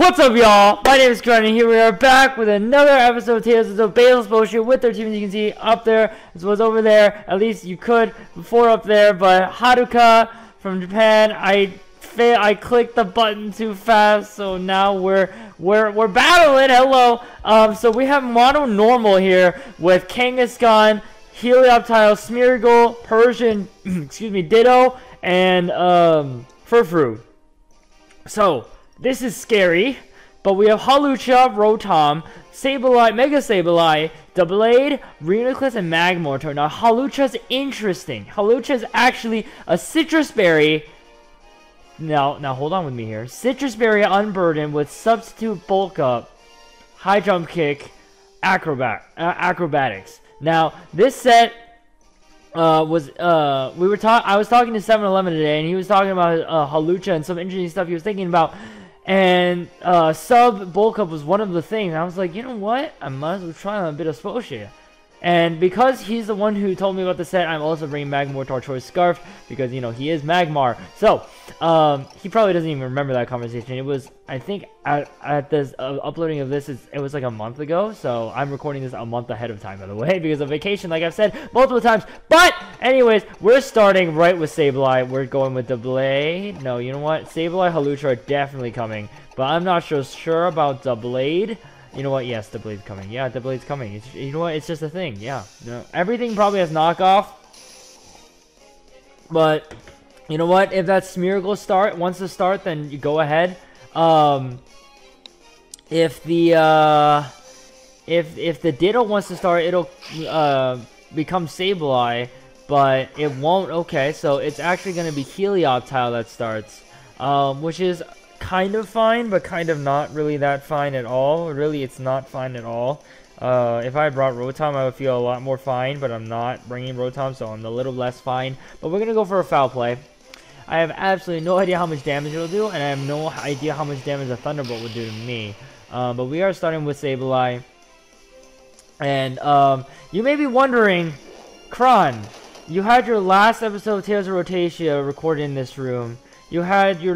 What's up, y'all? My name is Karen, and here we are back with another episode of Tales of Batalspotia with their team, as you can see up there, as well as over there. At least you could before up there, but Haruka from Japan, I clicked the button too fast, so now we're battling. Hello. So we have mono normal here with Kangaskhan, Helioptile, Smeargle, Persian, excuse me, Ditto, and Furfrou. So this is scary, but we have Hawlucha, Rotom, Sableye, Mega Sableye, Doublade, Reuniclus, and Magmortar. Now, Hawlucha's interesting. Hawlucha's actually a Citrus Berry. Now hold on with me here. Citrus Berry Unburdened with Substitute Bulk Up, High Jump Kick, Acrobatics. Now, this set I was talking to 7-Eleven today, and he was talking about Hawlucha and some interesting stuff he was thinking about. And sub bulk up was one of the things. I was like, you know what? I might as well try on a bit of Spotia. And because he's the one who told me about the set, I'm also bringing Magmortar Choice Scarf because, you know, he is Magmar. So, he probably doesn't even remember that conversation. It was, I think, at this uploading of this, it was like a month ago. So, I'm recording this a month ahead of time, by the way, because of vacation, like I've said multiple times. But, anyways, we're starting right with Sableye. We're going with Doublade. No, you know what? Sableye, Hawlucha are definitely coming. But I'm not sure about Doublade. You know what? Yes, the blade's coming. Yeah, the blade's coming. You know what? It's just a thing. Yeah. No, everything probably has knockoff. But, you know what? If that Smeargle wants to start, then you go ahead. If the Ditto wants to start, it'll become Sableye. But it won't. Okay, so it's actually going to be Helioptile that starts. Which is kind of fine, but kind of not really that fine at all. Really, it's not fine at all. If I brought Rotom, I would feel a lot more fine, but I'm not bringing Rotom, so I'm a little less fine. But we're going to go for a Foul Play. I have absolutely no idea how much damage it'll do, and I have no idea how much damage a Thunderbolt would do to me. But we are starting with Sableye. And you may be wondering, Kron, you had your last episode of Tales of Rotatia recorded in this room. You had your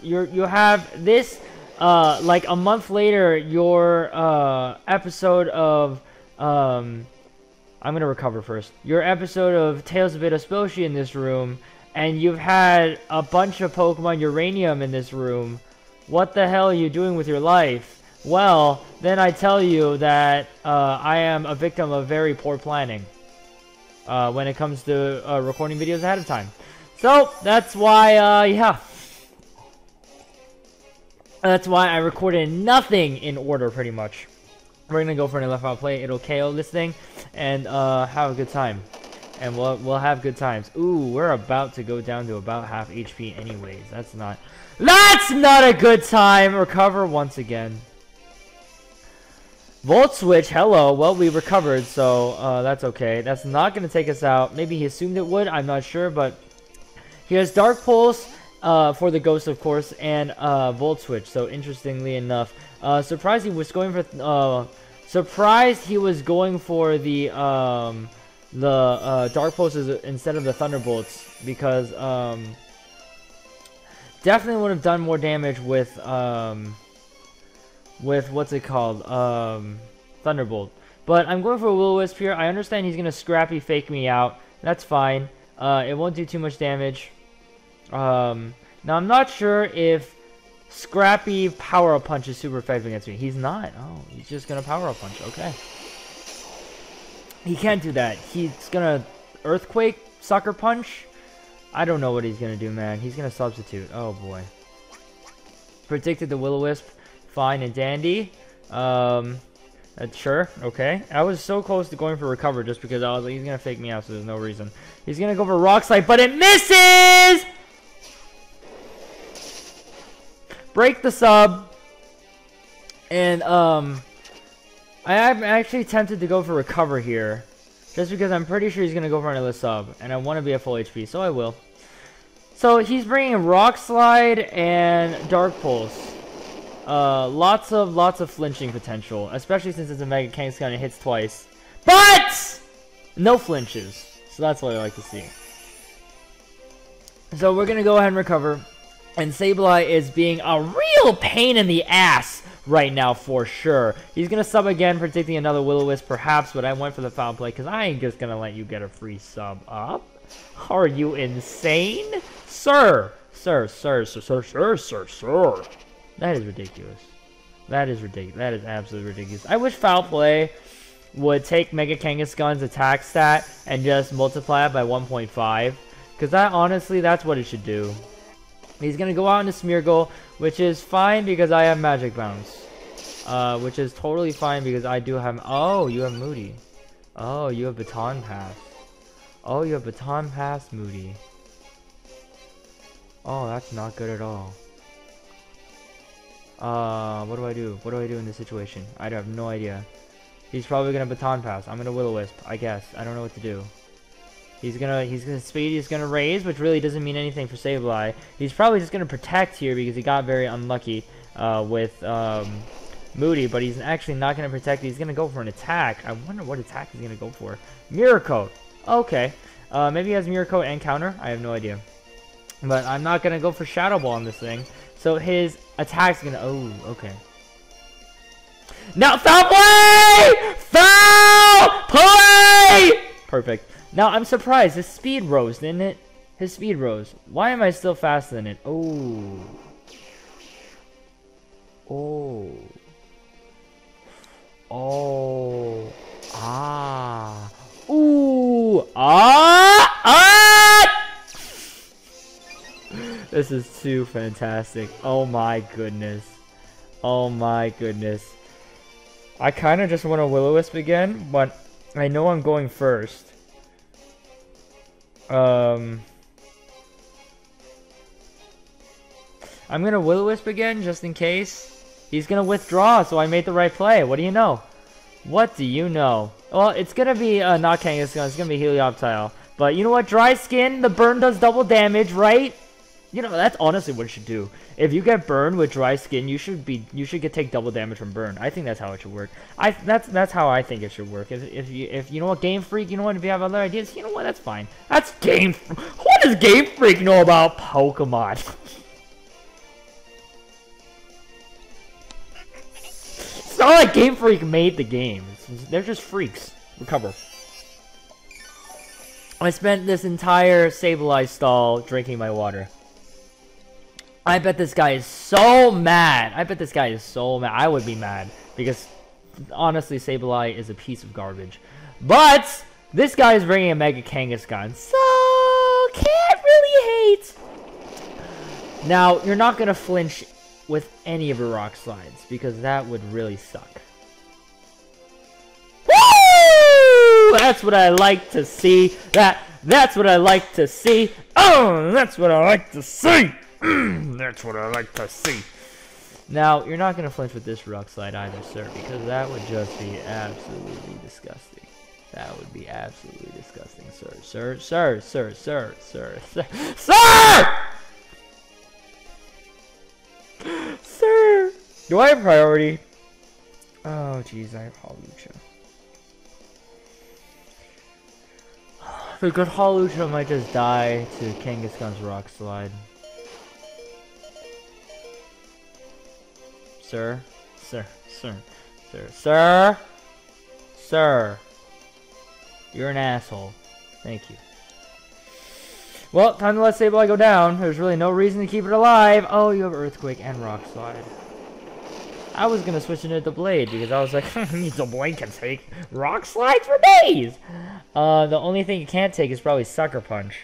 you have this, like a month later, your episode of, I'm gonna recover first. Your episode of Tales of Batalspotia in this room, and you've had a bunch of Pokemon Uranium in this room. What the hell are you doing with your life? Well, then I tell you that I am a victim of very poor planning when it comes to recording videos ahead of time. So, that's why, yeah. That's why I recorded nothing in order, pretty much. We're gonna go for another foul play. It'll KO this thing, and have a good time. And we'll have good times. Ooh, we're about to go down to about half HP anyways. That's not a good time. Recover once again. Volt Switch, hello. Well, we recovered, so that's okay. That's not gonna take us out. Maybe he assumed it would, I'm not sure, but he has Dark Pulse for the Ghost, of course, and Volt Switch. So interestingly enough, surprised he was going for the Dark Pulses instead of the Thunderbolts, because definitely would have done more damage with what's it called, Thunderbolt. But I'm going for a Will-O-Wisp here. I understand he's gonna Scrappy Fake me out. That's fine. It won't do too much damage. Now I'm not sure if Scrappy Power Up Punch is super effective against me. He's not. Oh, he's just gonna Power Up Punch. Okay. He can't do that. He's gonna Earthquake Sucker Punch. I don't know what he's gonna do, man. He's gonna Substitute. Oh boy. Predicted the Will-O-Wisp. Fine and dandy. Sure, okay. I was so close to going for Recover just because I was like, he's gonna fake me out, so there's no reason. He's gonna go for Rock Slide, but it misses! Break the sub. And, I'm actually tempted to go for Recover here. Just because I'm pretty sure he's gonna go for another sub. And I want to be at full HP, so I will. So, he's bringing Rock Slide and Dark Pulse. Lots of flinching potential, especially since it's a Mega Kangaskhan and it hits twice. But no flinches. So that's what I like to see. So we're gonna go ahead and recover. And Sableye is being a real pain in the ass right now for sure. He's going to sub again, predicting another Will-O-Wisp perhaps, but I went for the foul play because I ain't just going to let you get a free sub up. Are you insane? Sir. Sir. That is ridiculous. That is ridiculous. That is absolutely ridiculous. I wish foul play would take Mega Kangaskhan's attack stat and just multiply it by 1.5. Because that, honestly, that's what it should do. He's going to go out into Smeargle, which is fine because I have Magic Bounce. Which is totally fine because I do have... Oh, you have Moody. Oh, you have Baton Pass. Oh, you have Baton Pass, Moody. Oh, that's not good at all. What do I do? What do I do in this situation? I have no idea. He's probably going to Baton Pass. I'm going to Will-O-Wisp, I guess. I don't know what to do. He's gonna speed, he's gonna raise, which really doesn't mean anything for Sableye. He's probably just gonna protect here because he got very unlucky with Moody, but he's actually not gonna protect. He's gonna go for an attack. I wonder what attack he's gonna go for. Mirror Coat. Okay. Maybe he has Mirror Coat and counter. I have no idea. But I'm not gonna go for Shadow Ball on this thing. So his attack's gonna. Oh, okay. Now foul play! Foul play! Perfect. Now, I'm surprised. His speed rose, didn't it? His speed rose. Why am I still faster than it? Oh. Oh. Oh. Ah. Ooh. Ah. Ah. This is too fantastic. Oh my goodness. Oh my goodness. I kind of just want to Will-O-Wisp again, but I know I'm going first. I'm gonna Will-O-Wisp again, just in case. He's gonna withdraw, so I made the right play. What do you know? What do you know? Well, it's gonna be not Kangaskhan, it's gonna be Helioptile. But you know what? Dry Skin, the burn does double damage, right? You know, that's honestly what it should do. If you get burned with Dry Skin, you should take double damage from burn. I think that's how it should work. That's how I think it should work. If you know what, Game Freak, you know what, if you have other ideas, you know what, that's fine. That's Game. What does Game Freak know about Pokemon? It's not like Game Freak made the game. They're just freaks. Recover. I spent this entire Sableye stall drinking my water. I bet this guy is so mad. I bet this guy is so mad. I would be mad because honestly, Sableye is a piece of garbage. But this guy is bringing a Mega Kangaskhan, so can't really hate. Now, you're not gonna flinch with any of your rock slides because that would really suck. Woo! That's what I like to see. That's what I like to see. Oh, that's what I like to see. That's what I like to see. Now, you're not going to flinch with this rock slide either, sir, because that would just be absolutely disgusting. That would be absolutely disgusting, sir. Sir! Do I have priority? Oh, jeez, I have Hawlucha. Because Hawlucha might just die to Kangaskhan's rock slide. Sir, you're an asshole. Thank you. Well, time to let Sableye go down. There's really no reason to keep it alive. Oh, you have Earthquake and Rock Slide. I was gonna switch into the Blade because I was like, the Blade can take Rock Slide for days. The only thing it can't take is probably Sucker Punch.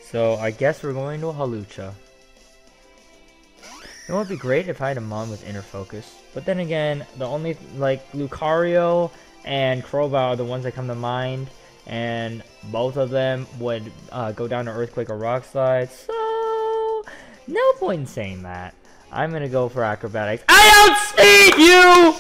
So I guess we're going to a Hawlucha. It would be great if I had a Mon with Inner Focus. But then again, the only, like, Lucario and Crowbar are the ones that come to mind. And both of them would go down to Earthquake or Rock Slide. So, no point in saying that. I'm going to go for Acrobatics. I outspeed you!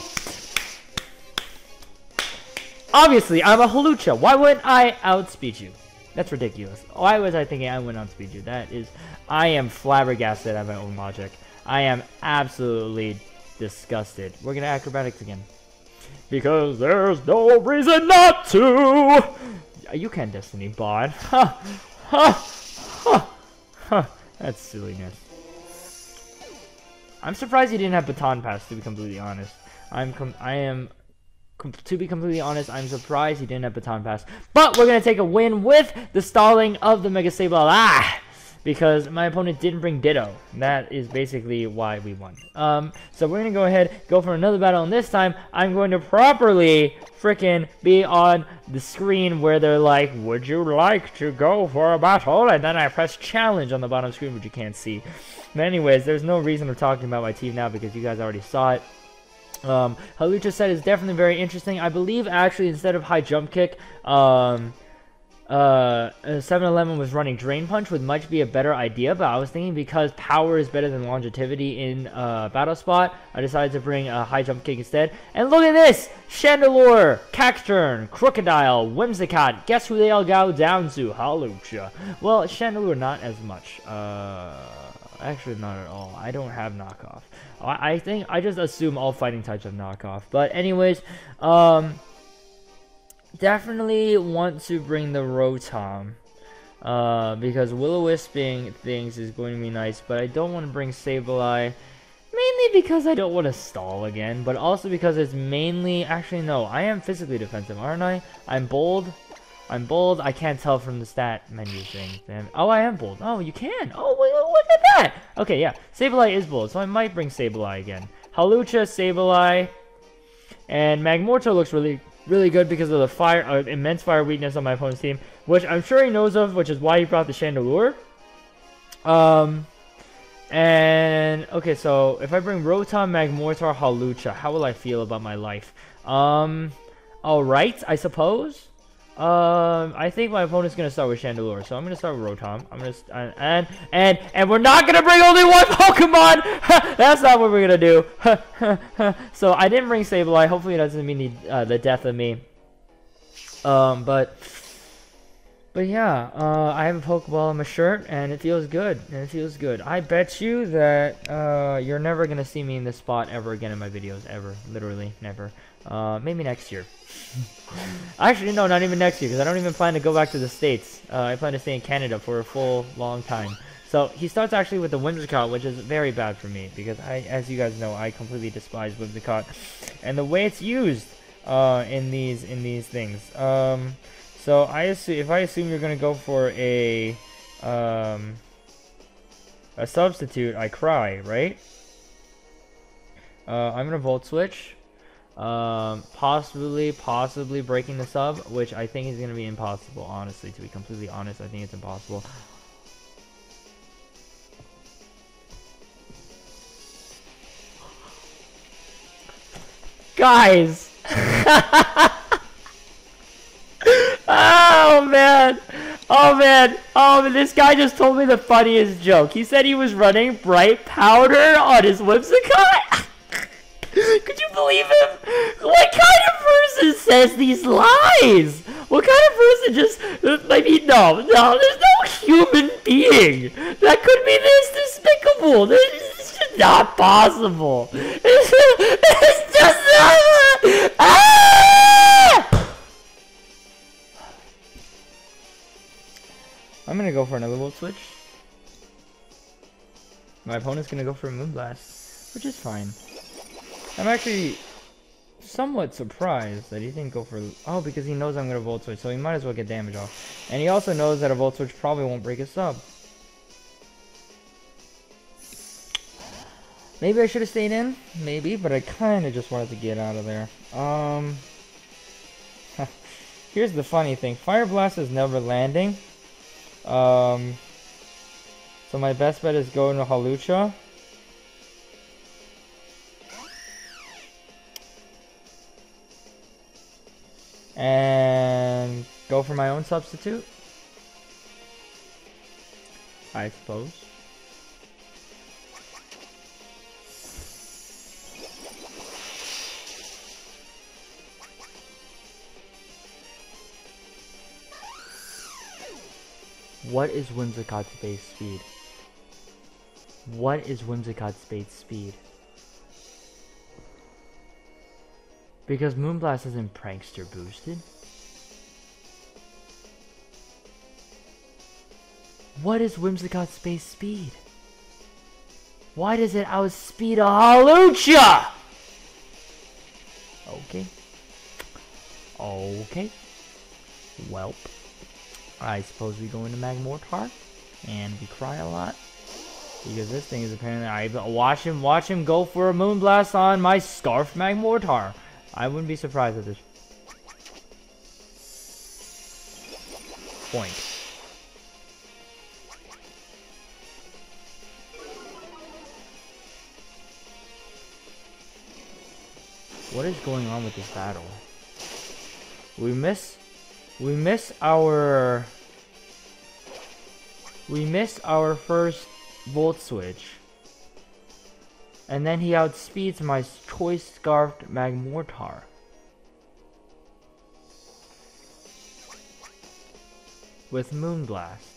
Obviously, I'm a Hawlucha. Why wouldn't I outspeed you? That's ridiculous. Why was I thinking I wouldn't outspeed you? That is... I am flabbergasted at my own logic. I am absolutely disgusted. We're gonna Acrobatics again. Because there's no reason not to! You can Destiny Bond. Ha! Ha! Ha! Huh, that's silliness. I'm surprised he didn't have Baton Pass, to be completely honest. To be completely honest, I'm surprised he didn't have Baton Pass. But we're going to take a win with the stalling of the Mega Sableye. Because my opponent didn't bring Ditto. That is basically why we won. So we're going to go ahead, go for another battle. And this time, I'm going to properly freaking be on the screen where they're like, would you like to go for a battle? And then I press challenge on the bottom screen, which you can't see. But anyways, there's no reason of talking about my team now because you guys already saw it. Hawlucha set is definitely very interesting. I believe actually instead of high jump kick, 7-Eleven was running Drain Punch, which might be a better idea, but I was thinking because power is better than longevity in Battle Spot, I decided to bring a high jump kick instead. And look at this! Chandelure, Cacturn, Crocodile, Whimsicott. Guess who they all go down to? Hawlucha. Well, Chandelure not as much. Actually not at all. I don't have knockoff. I think I just assume all fighting types have knockoff. But anyways, definitely want to bring the Rotom. Because Will-O-Wisping things is going to be nice, but I don't want to bring Sableye. Mainly because I don't want to stall again, but also because it's mainly... Actually, no, I am physically defensive, aren't I? I'm bold. I'm bold. I can't tell from the stat menu thing. Oh, I am bold. Oh, you can. Oh, look at that. Okay, yeah. Sableye is bold, so I might bring Sableye again. Hawlucha, Sableye, and Magmortar looks really good because of the fire, immense fire weakness on my opponent's team, which I'm sure he knows of, which is why he brought the Chandelure. And okay, so if I bring Rotom, Magmortar, Hawlucha, how will I feel about my life? All right, I suppose. I think my opponent's gonna start with Chandelure, so I'm gonna start with Rotom. I'm gonna and we're not gonna bring only one Pokemon. That's not what we're gonna do. So I didn't bring Sableye. Hopefully, it doesn't mean the death of me. But yeah, I have a Pokeball on my shirt, and it feels good. I bet you that you're never gonna see me in this spot ever again in my videos, ever. Literally, never. Maybe next year. Actually, no, not even next year, because I don't even plan to go back to the States. I plan to stay in Canada for a full, long time. So, he starts actually with the Whimsicott, which is very bad for me, because as you guys know, I completely despise Whimsicott. And the way it's used, in these things. So, if I assume you're gonna go for a substitute, I cry, right? I'm gonna Volt Switch. Possibly breaking the sub, which I think is gonna be impossible, honestly. To be completely honest, I think it's impossible. Guys! Oh man! This guy just told me the funniest joke. He said he was running Bright Powder on his Whimsicott. Could you believe him? What kind of person says these lies? What kind of person just... I mean, no, there's no human being that could be this despicable. This is not possible. It's just not... Ah! I'm gonna go for another Volt Switch. My opponent's gonna go for a Moonblast, which is fine. I'm actually somewhat surprised that he didn't go for... Oh, because he knows I'm going to Volt Switch, so he might as well get damage off. And he also knows that a Volt Switch probably won't break his sub. Maybe I should have stayed in. Maybe, but I kind of just wanted to get out of there. Here's the funny thing. Fire Blast is never landing. So my best bet is going to Hawlucha. And go for my own substitute, I suppose. What is Whimsicott's base speed? What is Whimsicott's base speed? Because Moonblast isn't Prankster boosted. What is Whimsicott's base speed? Why does it outspeed a Hawlucha? Okay. Okay. Welp. I suppose we go into Magmortar and we cry a lot. Because this thing is apparently, I watch him go for a Moonblast on my Scarf Magmortar. I wouldn't be surprised at this point. What is going on with this battle? We miss our first Volt Switch. And then he outspeeds my Choice Scarfed Magmortar. With Moonblast.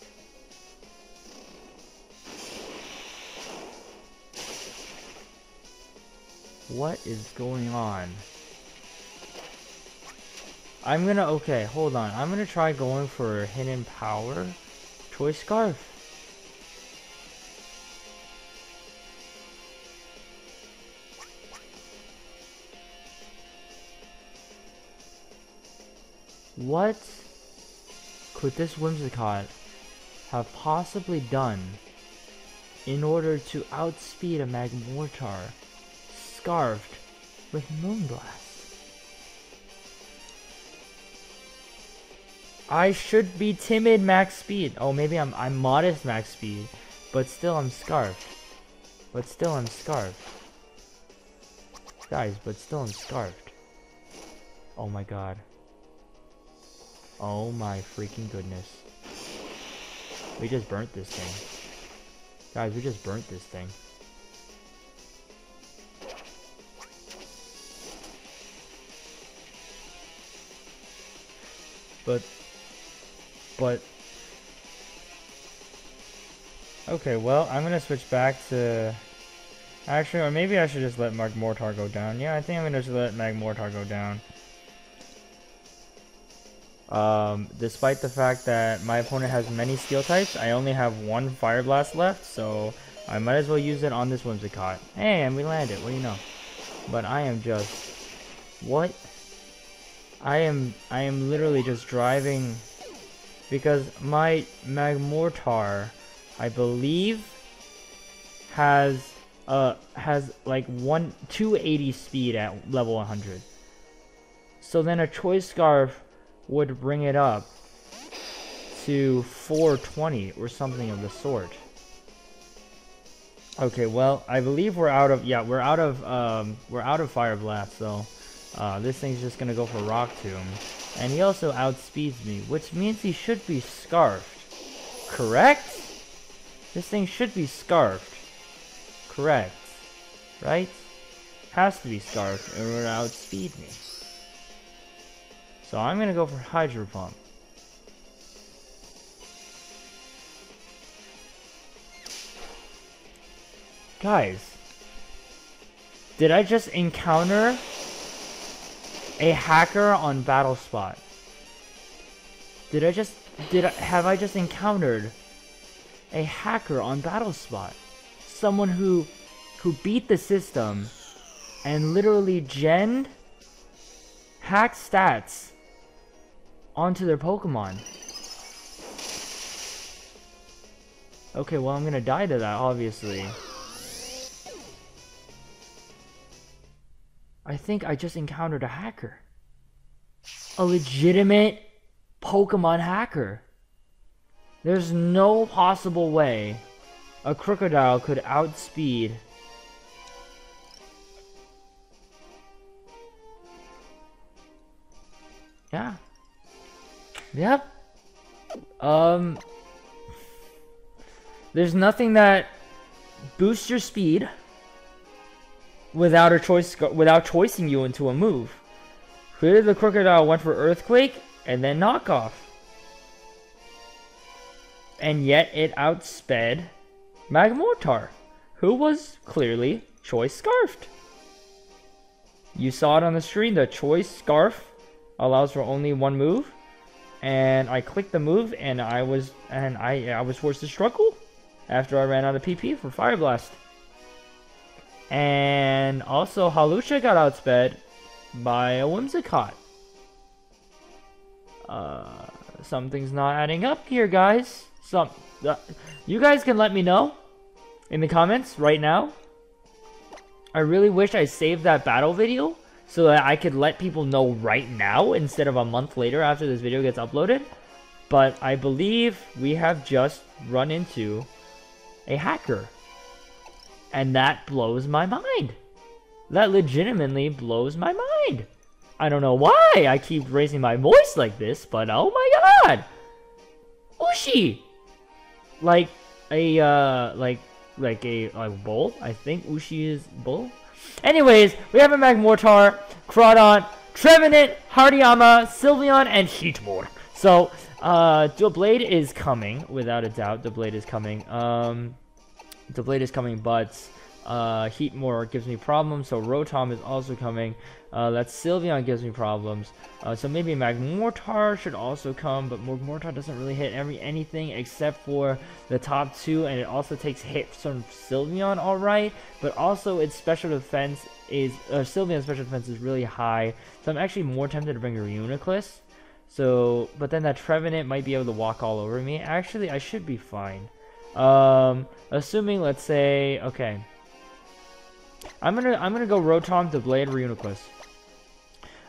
What is going on? Okay, hold on. I'm gonna try going for Hidden Power. Choice Scarf. What could this Whimsicott have possibly done in order to outspeed a Magmortar scarfed with Moonblast? I should be timid max speed. Oh, maybe I'm modest max speed, but still I'm scarfed. Guys, but still I'm scarfed. Oh my god. Oh my freaking goodness. We just burnt this thing. Guys, we just burnt this thing. But okay, well, I'm gonna switch back to actually, or maybe I should just let Magmortar go down. Yeah, I think I'm gonna just let Magmortar go down. Despite the fact that my opponent has many steel types, I only have one Fire Blast left, so I might as well use it on this Whimsicott. Hey, and we landed, what do you know? But I am just... What? I am literally just driving... Because my Magmortar, I believe, has like 280 speed at level 100. So then a Choice Scarf would bring it up to 420 or something of the sort. Okay, well, I believe we're out of Fire Blast, so this thing's just gonna go for Rock Tomb. And he also outspeeds me, which means he should be scarfed. Correct? This thing should be scarfed. Correct. Right? Has to be scarfed in order to outspeed me. So I'm gonna go for Hydro Pump. Guys, did I just encounter a hacker on Batalspot? Have I just encountered a hacker on Batalspot? Someone who beat the system and literally genned hack stats onto their Pokemon. Okay, well, I'm gonna die to that, obviously. I think I just encountered a hacker. A legitimate Pokemon hacker. There's no possible way a Crocodile could outspeed yeah. Yep. There's nothing that boosts your speed without choicing you into a move. Clearly the Crocodile went for Earthquake and then Knockoff. And yet it outsped Magmortar, who was clearly Choice Scarfed. You saw it on the screen, the Choice Scarf allows for only one move. and I clicked the move, and I was forced to struggle after I ran out of PP for Fire Blast. And also, Halusha got outsped by a Whimsicott. Something's not adding up here, guys. You guys can let me know in the comments right now. I really wish I saved that battle video so that I could let people know right now instead of a month later after this video gets uploaded. But I believe we have just run into a hacker. And that blows my mind. That legitimately blows my mind. I don't know why I keep raising my voice like this, but oh my god! Ushi! Like a bull? I think Ushi is bull? Anyways, we have a Magmortar, Crawdont, Trevenant, Hariyama, Sylveon, and Heatmor. So, Doublade is coming, without a doubt. Doublade is coming. Doublade is coming, but Heatmor gives me problems, so Rotom is also coming. That Sylveon gives me problems. So maybe Magmortar should also come, but Magmortar doesn't really hit anything except for the top two, and it also takes hits from Sylveon alright, but also its special defense is, Sylveon's special defense is really high, so I'm actually more tempted to bring a Reuniclus. So, but then that Trevenant might be able to walk all over me. Actually, I should be fine. Assuming, let's say, okay. I'm gonna go Rotom to Blade Reuniclus.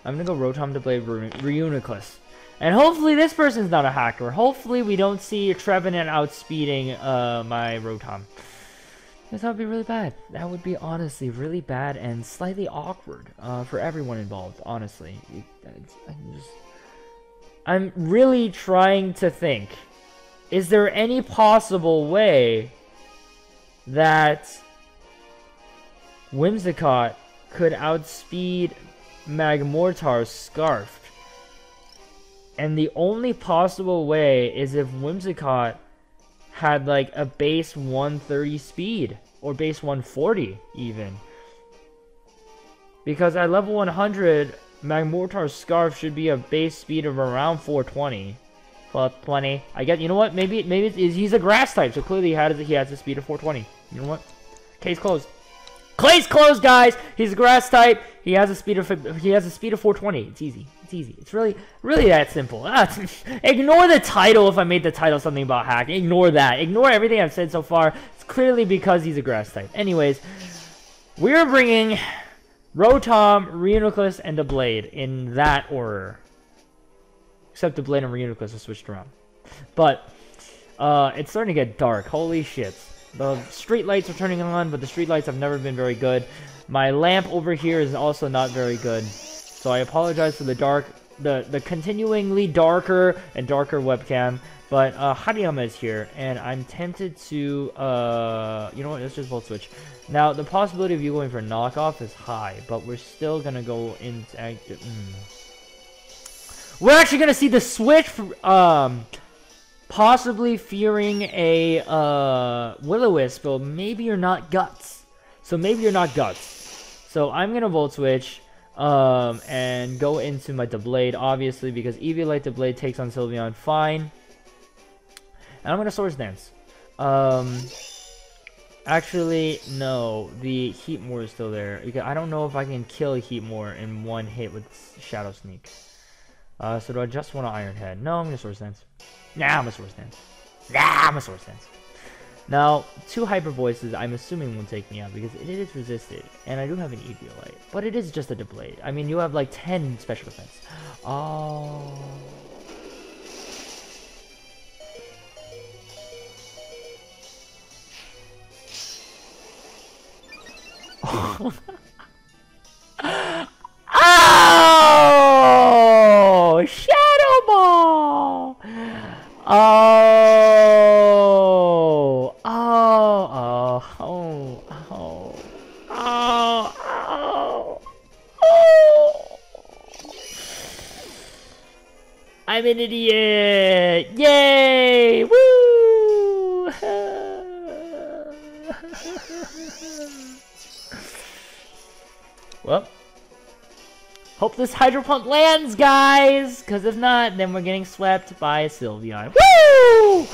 I'm gonna go Rotom to Blade Reuniclus. And hopefully this person's not a hacker. Hopefully we don't see Trevenant outspeeding my Rotom. Because that would be really bad. That would be honestly really bad and slightly awkward for everyone involved, honestly. I'm really trying to think. Is there any possible way that Whimsicott could outspeed Magmortar's Scarf? And the only possible way is if Whimsicott had like a base 130 speed, or base 140 even. Because at level 100, Magmortar's Scarf should be a base speed of around 420. Plus 20. I guess, you know what? Maybe he's a grass type, so clearly he has a speed of 420. You know what? Case closed. Case closed, guys. He's a grass type. He has a speed of 420. It's easy. It's easy. It's really that simple. Ignore the title if I made the title something about hacking. Ignore that. Ignore everything I've said so far. It's clearly because he's a grass type. Anyways, we're bringing Rotom, Reuniclus, and the Blade in that order. Except the Blade and Reuniclus are switched around. But it's starting to get dark. Holy shit. The street lights are turning on, but the street lights have never been very good. My lamp over here is also not very good. So I apologize for the the continuingly darker and darker webcam. But Hariyama is here, and I'm tempted to, you know what, let's just Volt Switch. Now, the possibility of you going for a knockoff is high, but we're still going to go into active. We're actually going to see the switch for, possibly fearing a Will-O-Wisp, but maybe you're not Guts. So maybe you're not Guts. So I'm going to Volt Switch and go into my Doublade, obviously, because Eviolite Doublade takes on Sylveon fine. And I'm going to Swords Dance. Actually, no. The Heatmor is still there. Because I don't know if I can kill Heatmor in one hit with Shadow Sneak. So do I just want to Iron Head? No, I'm going to Swords Dance. Nah, I'm going to Swords Dance. Nah, I'm going to Swords Dance. Now, 2 Hyper Voices, I'm assuming won't take me out because it is resisted. And I do have an Eviolite. But it is just a Doublade. I mean, you have like 10 special defense. Oh... Oh! Shadow Ball! Oh! Oh! Oh! Oh! Oh! Oh! Oh! Oh! I'm an idiot! Yay! Woo! Well, Hope this Hydro Pump lands, guys! Because if not, then we're getting swept by Sylveon. Woo!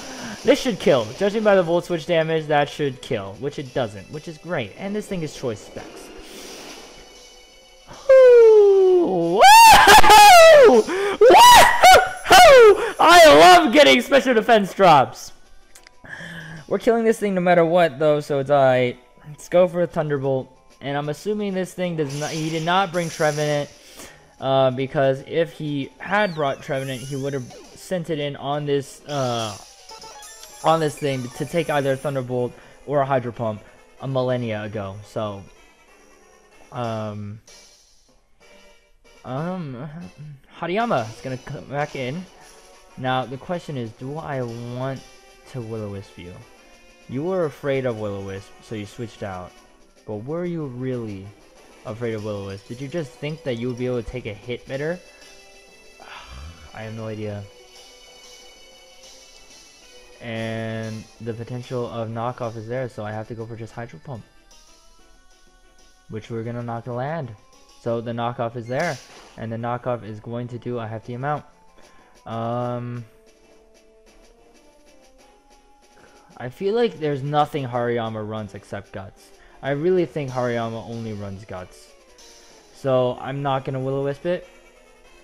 This should kill. Judging by the Volt Switch damage, that should kill. Which it doesn't, which is great. And this thing is choice specs. Woo! Woo! Woo! I love getting special defense drops. We're killing this thing no matter what, though, so it's alright. Let's go for a Thunderbolt. And I'm assuming this thing does not. He did not bring Trevenant. Because if he had brought Trevenant, he would have sent it in on this thing to take either a Thunderbolt or a Hydro Pump a millennia ago. So, Hariyama is gonna come back in. Now the question is, do I want to Will-O-Wisp you? You were afraid of Will-O-Wisp, so you switched out. But were you really afraid of Will-O-Wisp? Did you just think that you would be able to take a hit better? I have no idea. And the potential of knockoff is there, so I have to go for just Hydro Pump. Which we're gonna knock the land. So the knockoff is there. And the knockoff is going to do a hefty amount. I feel like there's nothing Hariyama runs except Guts. I really think Hariyama only runs Guts. So I'm not gonna Will-O-Wisp it.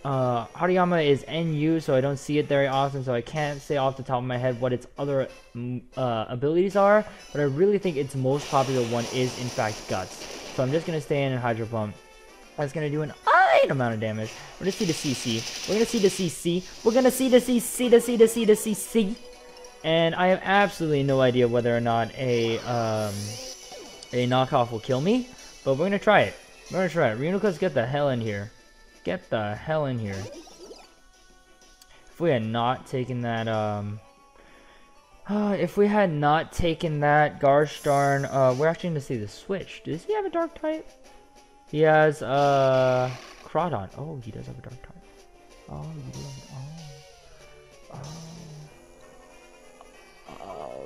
Hariyama is NU, so I don't see it very often, so I can't say off the top of my head what its other abilities are, but I really think its most popular one is in fact Guts. So I'm just gonna stay in and Hydro Pump. That's gonna do an alright amount of damage. We're gonna see the CC. We're gonna see the CC. We're gonna see the CC, the CC. And I have absolutely no idea whether or not a knockoff will kill me, but we're gonna try it. We're gonna try it. Reuniclus, get the hell in here. Get the hell in here. If we had not taken that, if we had not taken that Garchdarn, we're actually gonna see the switch. Does he have a dark type? He has, Crawdon. Oh, he does have a dark type. Oh, he does.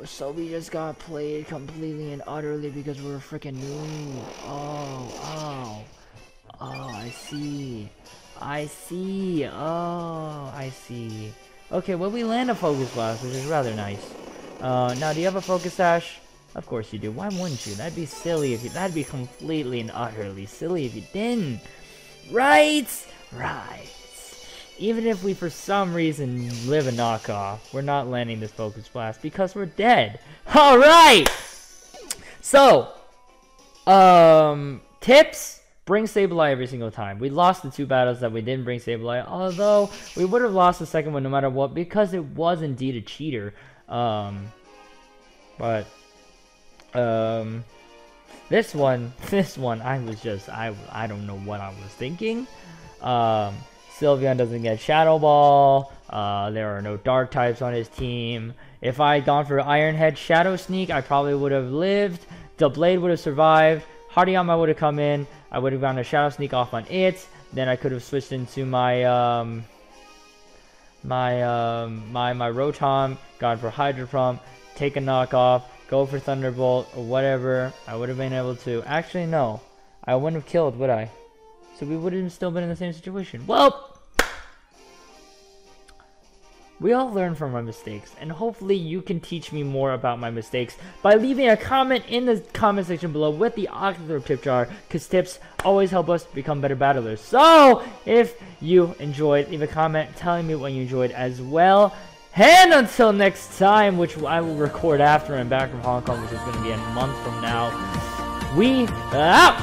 So we just got played completely and utterly because we're a freaking noob. Oh, I see. I see. Oh, I see. Okay, well, we land a Focus Blast, which is rather nice. Now, do you have a Focus Sash? Of course you do. Why wouldn't you? That'd be silly if you... That'd be completely and utterly silly if you didn't. Right? Right. Even if we, for some reason, live a knockoff, we're not landing this Focus Blast because we're dead. Alright! So, tips? Bring Sableye every single time. We lost the 2 battles that we didn't bring Sableye, although we would have lost the second one no matter what because it was indeed a cheater. This one, I was just, I don't know what I was thinking. Sylveon doesn't get Shadow Ball. There are no Dark types on his team. If I had gone for Iron Head Shadow Sneak, I probably would have lived. The Blade would have survived. Hariyama would have come in. I would have gone a Shadow Sneak off on it. Then I could have switched into my my Rotom, gone for Hydro Pump, take a knockoff, go for Thunderbolt or whatever. I would have been able to. Actually, no, I wouldn't have killed, would I? So we would have still been in the same situation. Well, we all learn from our mistakes, and hopefully you can teach me more about my mistakes by leaving a comment in the comment section below with the Octothorpe tip jar, because tips always help us become better battlers. So, if you enjoyed, leave a comment telling me what you enjoyed as well. And until next time, which I will record after I'm back from Hong Kong, which is going to be a month from now, we out!